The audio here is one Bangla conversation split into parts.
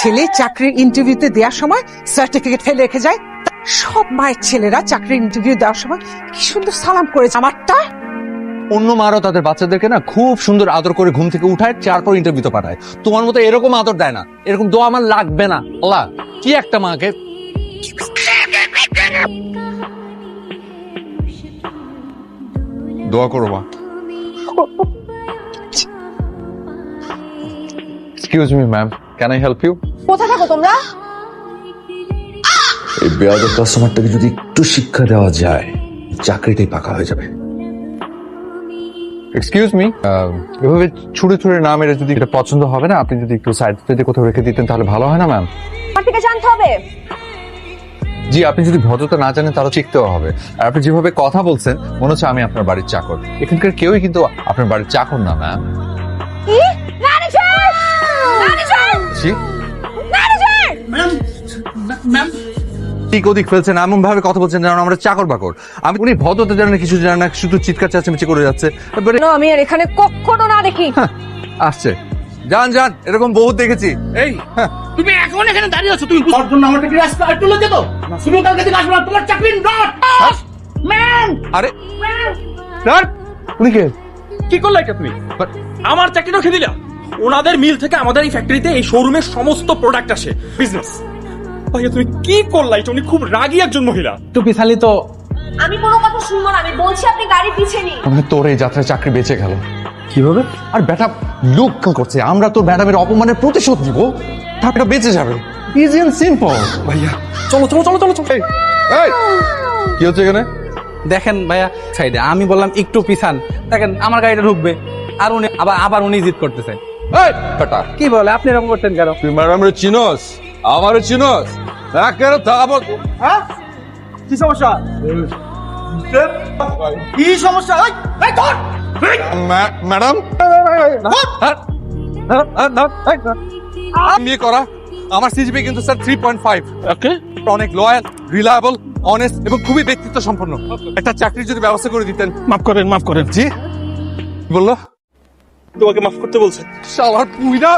ছেলে চাকরির ইন্টারভিউতে দেওয়ার সময় সার্টিফিকেট ফেলে রেখে যায়। সব মায়ের ছেলেরা চাকরির ইন্টারভিউ দেওয়ার সময় কি সুন্দর সালাম করেছে। আমারটা অন্য মারও তাদের বাচ্চাদেরকে না খুব সুন্দর আদর করে ঘুম থেকে উঠায়, তারপর ইন্টারভিউতে পাঠায়। তোমার মতো এরকম আদর দেয় না, এরকম দোয়া আমার লাগবে না। আল্লাহ কি একটা মাকে। দোয়া করো মা। Excuse me ma'am, can I help you? কোথায় থাকো তোমরা? এই বেয়াদব কাস্টমারটাকে যদি একটু শিক্ষা দেওয়া যায়, চাকরিটাই পাকা হয়ে যাবে। এক্সকিউজ মি, এভাবে ছুড়ে ছুড়ে না মেরে যদি এটা পছন্দ হবে না, আপনি যদি একটু সাইড থেকে কোথাও রেখে দিতেন তাহলে ভালো হয় না ম্যাম? আমার থেকে জানতে হবে। জি, আপনি যদি ভদ্রতা না জানেন তাহলে শিখতেও হবে। আর আপনি যেভাবে কথা বলছেন মনে হচ্ছে আমি আপনার বাড়ির চাকর। এখানকার কেউই কিন্তু আপনার বাড়ির চাকর না ম্যাম। কি? ম্যানেজার! ম্যানেজার! জি ম্যানেজার! ম্যাম ঠিক ওদিক ফেলছেন, এমন ভাবে কথা বলছেন যেন আমরা চাকর বাকর। আমি উনি ভদ্রতা জানেন না, কিছু জানেন না, শুধু চিৎকার চেঁচামেচি করে যাচ্ছে। এবারে না, আমি আর এখানে কখনো না দেখি। আসছে, যান যান, এরকম বহুত দেখেছি। এই তুমি এখন এখানে দাঁড়িয়ে আছো, তুমি তোর জন্য আমাকে কি রাস্তা আর তুলে যেত না? তুমি কালকে থেকে আসবে না, তোমার চাকরি নট। ম্যাম আরে স্যার, উনি কে? কি করলে এটা তুমি? আমার চাকরিটা খেয়ে দিলা। ওনাদের মিল থেকে আমাদের এই ফ্যাক্টরিতে এই শোরুমের সমস্ত প্রোডাক্ট আসে, বিজনেস। ভাইয়া তুমি কি করলা এটা? উনি খুব রাগী একজন মহিলা। একটু পিছালি তো। আমি কোনো কথা শুনবো না, আমি বলছি আপনি গাড়ি পিছিয়ে নিন। মানে তোর এই যাত্রায় চাকরি বেঁচে গেল কিভাবে? আর ব্যাটা লুক করছে, আমরা তোর ম্যাডামের অপমানের প্রতিশোধ নিব, টাকাটা বেঁচে যাবে। Easy and simple. ভাইয়া চলো চলো চলো চলো চলো। এই কি হচ্ছে এখানে? দেখেন ভাইয়া সাইডে, আমি বললাম একটু পিছান, দেখেন আমার গাড়িটা ঢুকবে, আর উনি আবার উনি জিদ করতেছেন। এই বেটা, কি বলে আপনি এরকম করতেন কেন? তুই ম্যাডামের চিনোস, আমারও চিনোস? কেন তারপর কি সমস্যা? কি সমস্যা? এই ধর। ম্যাডাম বিয়ে করা আমার সিজিপি কিন্তু স্যার 3.5। ওকে, অনেক লয়াল, রিলায়েবল, অনেস্ট এবং খুবই ব্যক্তিত্ব সম্পন্ন। একটা চাকরির যদি ব্যবস্থা করে দিতেন। মাফ করেন মাফ করেন। জি বললো তোমাকে মাফ করতে বলছে। শালার পুইরা।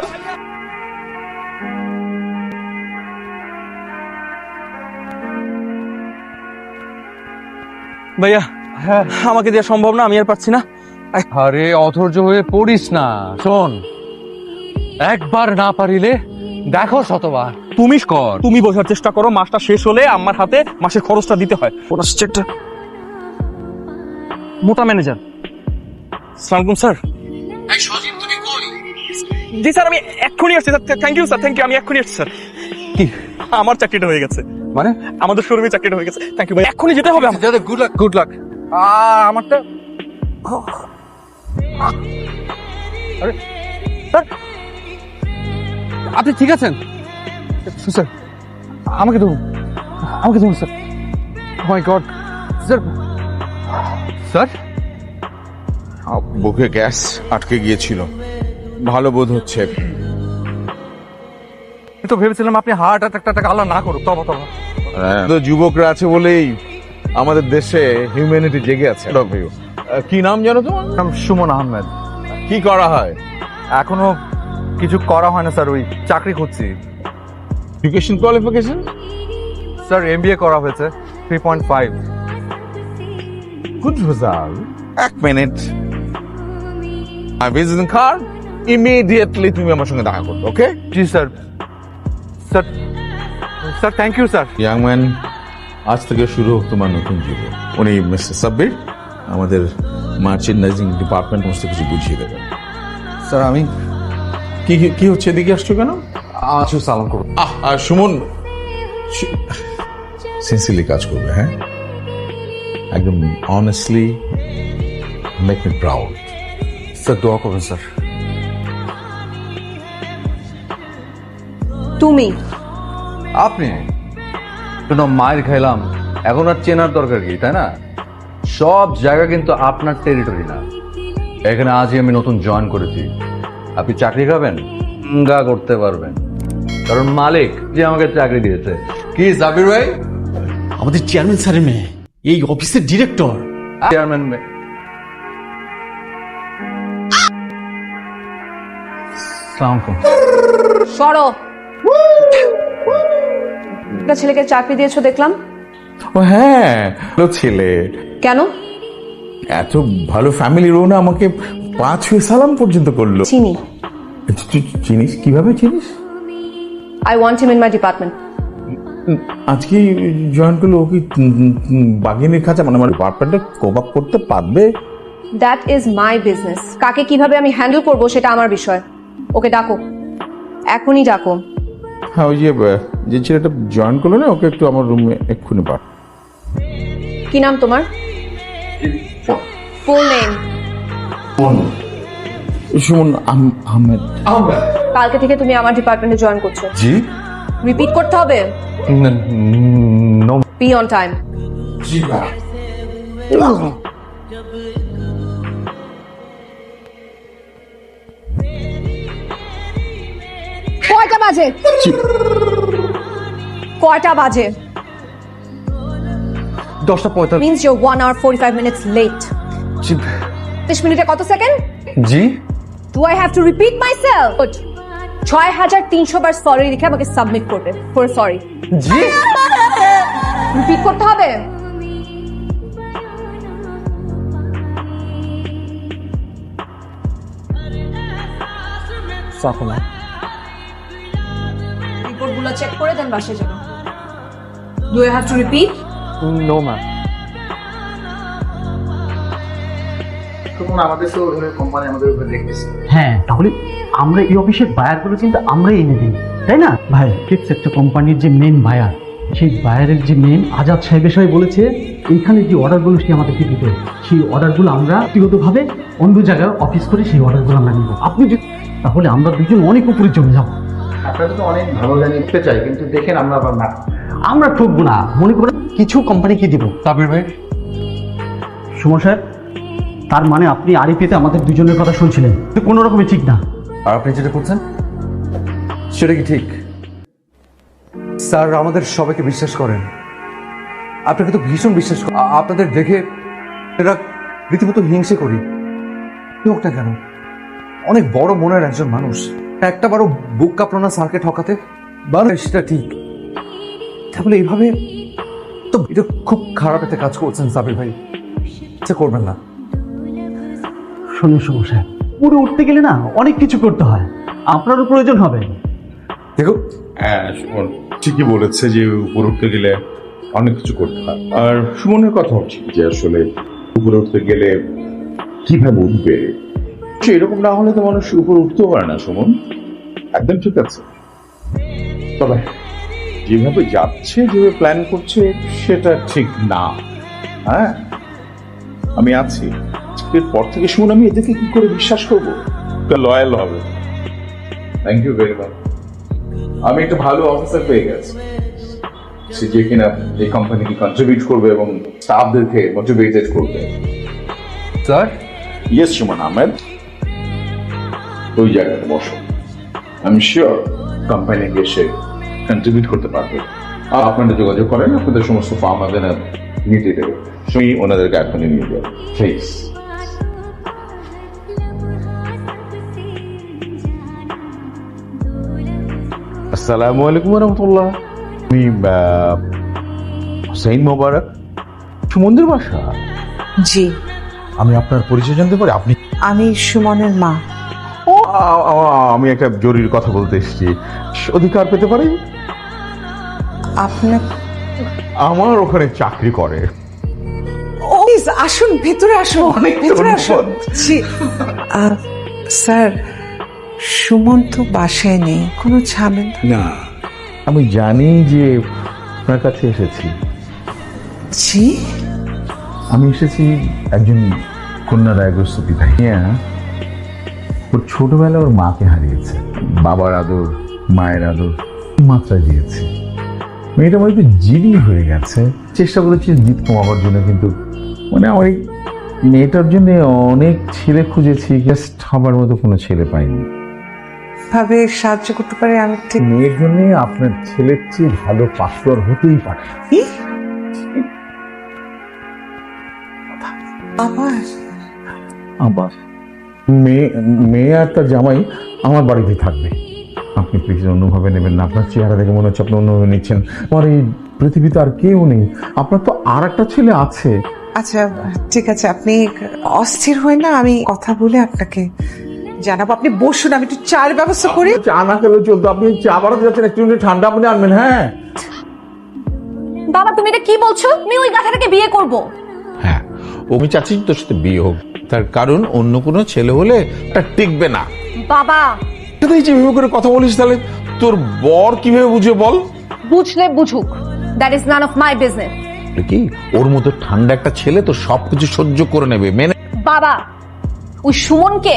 ভাইয়া হ্যাঁ, আমাকে দেওয়া সম্ভব না, আমি আর পারছি না। আরে অধৈর্য হয়ে পড়িস না, শোন, একবার না পারিলে দেখো শতবার। তুমি কর, তুমি বোঝার চেষ্টা করো। মাসটা শেষ হলে আমার হাতে মাসের খরচটা দিতে হয়। ওটা চেকটা মোটা ম্যানেজার। সালামালাইকুম স্যার। জি স্যার, আমি এক্ষুনি আসছি sir. Thank you sir, thank you. আমি এক্ষুনি আসছি স্যার। কি আমার চাকরিটা হয়ে গেছে, মানে? আমাদের শোরুমে চাকরিটা হয়ে গেছে। থ্যাংক ইউ ভাই, এক্ষুনি যেতে হবে আমার। Good luck, good luck. আমারটা আরে স্যার, আপনি ঠিক আছেন? স্যার আমাকে ধরুন, আমাকে ধরুন স্যার। মাই গড স্যার। স্যার বুকে গ্যাস আটকে গিয়েছিল, ভালো বোধ হচ্ছে। আমি তো ভেবেছিলাম আপনি হার্ট অ্যাটাক আল্লাহ না করুক, তবা তবা। তো যুবকরা আছে বলেই আমাদের দেশে হিউম্যানিটি জেগে আছে। কি নাম জানো তোমার? নাম সুমন আহমেদ। কি করা হয়? এখনো কিছু করা হয় না স্যার, ওই চাকরি খুঁজছি। Education qualification? স্যার এমবিএ করা হয়েছে, 3.5। Good result. এক মিনিট, আমি ভিজিটিং কার্ড ইমিডিয়েটলি তুমি আমার সঙ্গে দেখা করবে। ওকে? জি sir. Sir sir thank you sir. Young man, আজ থেকে শুরু হোক তোমার নতুন জীবন। উনি মিস্টার সাব্বির, আমাদের মার্চেন্ডাইজিং ডিপার্টমেন্ট সমস্ত কিছু বুঝিয়ে দেবেন। স্যার আমি কি কি হচ্ছে, এদিকে আসছো কেন? আচ্ছা সালাম করুন। আর সুমন সিনসিয়ারলি কাজ করবে, হ্যাঁ, একদম honestly, make me proud. Sir দোয়া করুন স্যার। তুমি আপনি শুনো, মায়ের খাইলাম, এখন আর চেনার দরকার কি, তাই না? সব জায়গা কিন্তু আপনার টেরিটরি না। এখানে আজই আমি নতুন জয়েন করেছি। আপনি চাকরি খাবেন, গা করতে পারবেন, কারণ মালিক যে আমাকে চাকরি দিয়েছে। কি সাবির ভাই? আমাদের চেয়ারম্যান স্যারের মেয়ে, এই অফিসের ডিরেক্টর। চেয়ারম্যান মেয়ে। আসসালামু আলাইকুম। সরো। একটা ছেলেকে চাকরি দিয়েছো দেখলাম, ও হ্যাঁ, ভালো ছেলে, কেন? এত ভালো ফ্যামিলির ও না আমাকে 5 সালাম পর্যন্ত করলো। চিনি। তুই চিনিস? কিভাবে চিনিস? I want him in my department. আজকে জয়েন করলো। ও কি বাঘিনীর খাঁচা, মানে আমার ডিপার্টমেন্টে কোপ আপ করতে পারবে? That is my business. কাকে কিভাবে আমি হ্যান্ডেল করব সেটা আমার বিষয়। ওকে ডাকো, এখনই ডাকো। হ্যাঁ, ওই যে ছেলেটা জয়েন করলো না, ওকে একটু আমার রুমে এক্ষুনি পাঠ। কি নাম তোমার? Full name? সুমন আহমেদ। কালকে থেকে তুমি আমার ডিপার্টমেন্টে জয়েন করছো। জি। রিপিট করতে হবে। নো। Be on time. জি ভাই। কয়টা বাজে? কয়টা বাজে? 10:45। Means you 1 hour 45 minutes late. 30 মিনিটে কত সেকেন্ড? জি। Do I have to repeat myself? Good. 6300 বার সরি লিখে আমাকে সাবমিট করবে ফর সরি। জি। রিপিট করতে হবে। রিপোর্টগুলো চেক করে দেন বাসায় যাবেন। Do I have to repeat? No ma'am. হ্যাঁ, তাহলে আমরা এই অফিসের বায়ারগুলো কিন্তু আমরাই এনে দিই, তাই না ভাই? ফিক্স একটা কোম্পানির যে মেন বায়ার, সেই বায়ারের যে মেন আজাদ সাহেব এসে বলেছে এইখানে যে অর্ডারগুলো সে আমাদেরকে দিতে, সেই অর্ডারগুলো আমরা ব্যক্তিগতভাবে অন্য জায়গায় অফিস করে সেই অর্ডারগুলো আমরা নিব। আপনি যদি তাহলে আমরা দুজন অনেক উপরে চলে যাবো। আপনারা তো অনেক ভালো জানি নিতে চাই, কিন্তু দেখেন আমরা আবার না, আমরা ঠকবো না, মনে করেন কিছু কোম্পানিকে দিব। সাবির ভাই, সুমন সাহেব, তার মানে আপনি আরিফিতে আমাদের দুজনের কথা শুনছিলেন, কোনো রকমই ঠিক না। আর আপনি যেটা করছেন সেটা কি ঠিক? স্যার আমাদের সবাইকে বিশ্বাস করেন, আপনাকে তো ভীষণ বিশ্বাস করেন। আপনাদের দেখে এরা রীতিমতো হিংসে করি। হোক না কেন, অনেক বড় মনের একজন মানুষ, একটা বারো বুক কাঁপলো না স্যারকে ঠকাতে। বারো সেটা ঠিক, তাহলে এইভাবে তো এটা খুব খারাপ একটা কাজ করছেন সাবির ভাই, এটা করবেন না। শুনুন সুমন সাহেব, পুরো উঠতে গেলে না অনেক কিছু করতে হয়, আপনারও প্রয়োজন হবে। দেখো, হ্যাঁ, সুমন ঠিকই বলেছে যে উপরে উঠতে গেলে অনেক কিছু করতে হয়। আর সুমনের কথাও ঠিক যে আসলে উপরে উঠতে গেলে কিভাবে উঠবে, এরকম না হলে তো মানুষ উপরে উঠতেও পারে না। সুমন একদম ঠিক আছে, তবে যেভাবে যাচ্ছে, যেভাবে প্ল্যান করছে সেটা ঠিক না। হ্যাঁ, আমি আছি। এরপর থেকে শুন, আমি এদেরকে কি করে বিশ্বাস করবো? লয়াল হবে। Thank you very much. আমি একটা ভালো অফিসার পেয়ে গেছি, সে যে কিনা এই কোম্পানিকে কন্ট্রিবিউট করবে এবং স্টাফদেরকে মোটিভেটেড করবে। স্যার। ইয়েস সুমন আহমেদ, ওই জায়গাতে বসো। আমি শিওর কোম্পানিকে এসে কন্ট্রিবিউট করতে পারবে। আর আপনারা যোগাযোগ করেন, আপনাদের সমস্ত ফর্ম আমাদের নিতে দেবে। তুমি ওনাদেরকে এখনই নিয়ে যাও প্লিজ। আসসালামু আলাইকুম রহমতুল্লাহ। আমি হুসাইন মোবারক, সুমনদের বাসা। জি, আমি আপনার পরিচয় জানতে পারি? আপনি? আমি সুমনের মা। ও, আমি একটা জরুরি কথা বলতে এসেছি। অধিকার পেতে পারি? আপনার? আমার ওখানে চাকরি করে। ও প্লিজ আসুন, ভেতরে আসুন, ভেতরে আসুন। জি, স্যার সুমন তো বাসায় নেই, কোনো ঝামেলা? না, আমি জানি যে আপনার কাছে এসেছি। জি, আমি এসেছি একজন কন্যা রায়গ্রস্ত পিতা। ওর ছোটবেলায় ওর মাকে হারিয়েছে। বাবার আদর, মায়ের আদর মাত্রা দিয়েছে। মেয়েটা আমার একটু জিদি হয়ে গেছে। চেষ্টা করেছি জিদ কমাবার জন্য, কিন্তু মানে আমার এই মেয়েটার জন্য অনেক ছেলে খুঁজেছি, জাস্ট হবার মতো কোনো ছেলে পাইনি। ভাবে সাহায্য করতে পারে আমি ঠিক? মেয়ের জন্য আপনার ছেলের চেয়ে ভালো পাত্র হতেই পারে। আবার মেয়ে আর তার জামাই আমার বাড়িতে থাকবে। আপনি প্লিজ অন্যভাবে নেবেন না, আপনার চেহারা দেখে মনে হচ্ছে আপনি অন্যভাবে নিচ্ছেন। আমার এই পৃথিবীতে আর কেউ নেই, আপনার তো আর একটা ছেলে আছে। আচ্ছা ঠিক আছে, আপনি অস্থির হয়ে না, আমি কথা বলে আপনাকে জানাবো। আপনি বসুন, আমি একটু চার ব্যবস্থা করি। চা না খেলেও চলতো, আপনি চা বানাতে যাচ্ছেন, একটু ঠান্ডা আপনি আনবেন। হ্যাঁ বাবা তুমি এটা কি বলছো? আমি ওই গাধাটাকে বিয়ে করব? হ্যাঁ, আমি চাচ্ছি তোর সাথে বিয়ে হোক, তার কারণ অন্য কোনো ছেলে হলে তা টিকবে না। বাবা তুই যেভাবে করে কথা বলিস, তাহলে তোর বর কিভাবে বুঝে বল? বুঝলে বুঝুক, that is none of my business. কি ওর মতো ঠান্ডা একটা ছেলে তো সবকিছু সহ্য করে নেবে, মেনে। বাবা ওই সুমনকে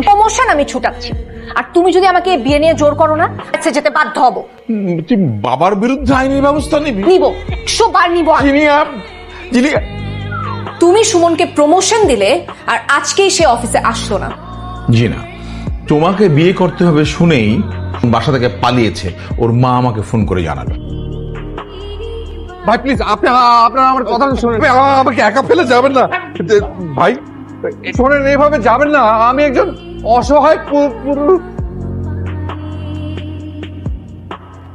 প্রমোশন আমি ছুটাচ্ছি, আর তুমি যদি আমাকে বিয়ে নিয়ে জোর করো না, আচ্ছা যেতে বাধ্য হব। তুই বাবার বিরুদ্ধে আইনি ব্যবস্থা নিবি? নিব, 100 বার নিব। তুমি সুমনকে প্রমোশন দিলে, আর আজকেই সে অফিসে আসলো না। জি না, তোমাকে বিয়ে করতে হবে শুনেই বাসা থেকে পালিয়েছে, ওর মা আমাকে ফোন করে জানাবে। ভাই প্লিজ আপনারা আমার কথা শুনেন, আমাকে একা ফেলে যাবেন না ভাই, শোনেন এইভাবে যাবেন না, আমি একজন অসহায়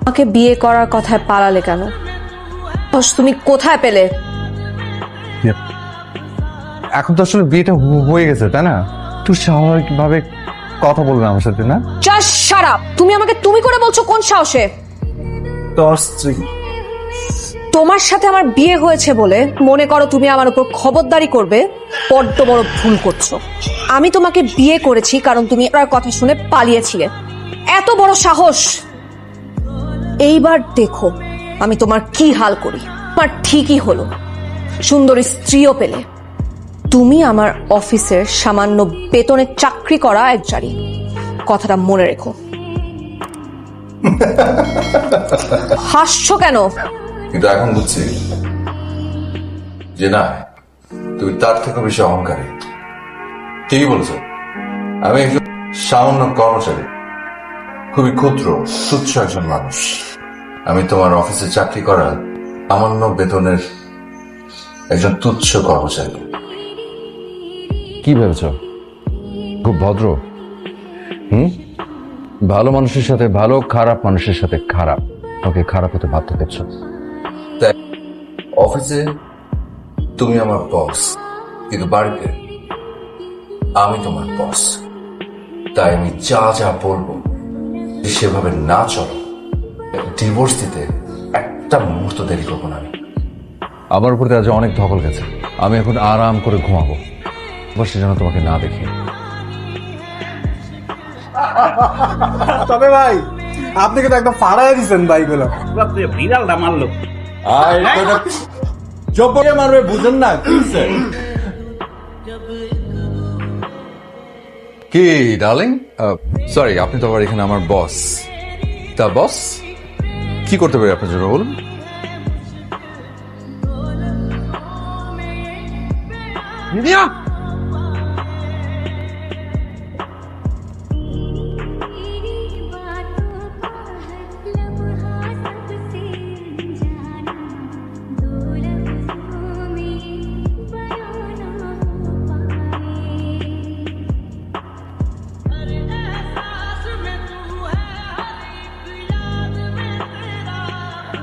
আমাকে বিয়ে করার কথায় পালালে কেন? তুমি কোথায় পেলে? এখন তো আসলে বিয়েটা হয়ে গেছে তাই না, একটু স্বাভাবিকভাবে কথা বলবেন আমার সাথে না? Just shut up. তুমি আমাকে তুমি করে বলছো কোন সাহসে? তোর স্ত্রী তোমার সাথে আমার বিয়ে হয়েছে বলে মনে করো তুমি আমার উপর খবরদারি করবে? বড্ড বড় ভুল করছো। আমি তোমাকে বিয়ে করেছি কারণ তুমি আমার কথা শুনে পালিয়েছিলে। এত বড় সাহস! এইবার দেখো আমি তোমার কি হাল করি। আমার ঠিকই হলো, সুন্দর স্ত্রীও পেলে। তুমি আমার অফিসের সামান্য বেতনে চাকরি করা এক জারি, কথাটা মনে রেখো। হাসছো কেন? কিন্তু এখন বুঝছি যে না, তুমি তার থেকে বেশি অহংকারী। ঠিকই বলেছো, আমি একজন সামান্য কর্মচারী, খুবই ক্ষুদ্র তুচ্ছ একজন মানুষ। আমি তোমার অফিসে চাকরি করা সামান্য বেতনের একজন তুচ্ছ কর্মচারী। কি ভেবেছ খুব ভদ্র? ভালো মানুষের সাথে ভালো, খারাপ মানুষের সাথে খারাপ, ওকে খারাপ হতে বাধ্য করছো। তাই অফিসে তুমি আমার বস, কিন্তু বাড়িতে আমি তোমার বস। তাই আমি যা যা বলবো সেভাবে না চলো, ডিভোর্স দিতে একটা মুহূর্ত দেরি করবো না। আমার উপর আজ অনেক ধকল গেছে, আমি এখন আরাম করে ঘুমাবো, বসে যেন তোমাকে না দেখি। তবে ভাই আপনি কিন্তু একদম ফাড়াই দিচ্ছেন ভাইগুলো, বিড়ালটা মারলো। মারবে বুঝেন না কি ডার্লিং? সরি, আপনি তো আবার এখানে আমার বস। তা বস কি করতে পারি আপনার জন্য বলুন?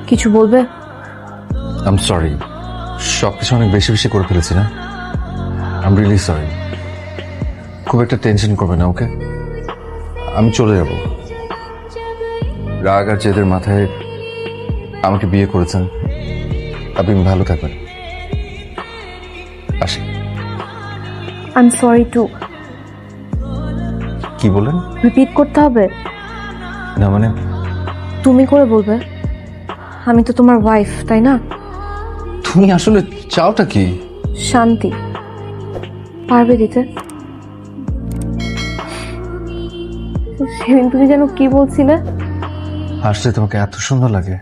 কিছু বলবে? আই এম সরি, সবকিছু অনেক বেশি বেশি করে ফেলেছি না? I am really sorry. খুব একটা টেনশন করবে না, ওকে? আমি চলে যাব। রাগ আর জেদের মাথায় আমাকে বিয়ে করেছেন, আপনি ভালো থাকবেন। আসি। I am sorry too. কি বলেন? রিপিট করতে হবে? না মানে তুমি করে বলবে, আমি তো তোমার ওয়াইফ, তাই না? তুমি আসলে চাওটা কি? শান্তি। পারবে দিতে? সেদিন তুমি যেন কি বলছিলে? হাসলে তোমাকে এত সুন্দর লাগে।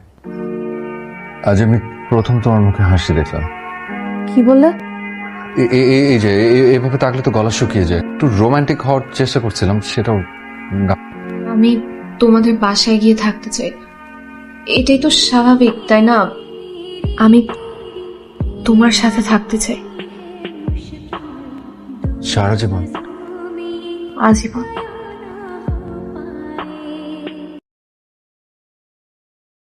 আজ আমি প্রথম তোমার মুখে হাসি দেখলাম। কি বললে? এই যে এভাবে তাকলে তো গলা শুকিয়ে যায়। একটু রোমান্টিক হওয়ার চেষ্টা করছিলাম, সেটাও না। আমি তোমাদের বাসায় গিয়ে থাকতে চাই, এটাই তো স্বাভাবিক, তাই না? আমি তোমার সাথে থাকতে চাই সারা জীবন, আজীবন।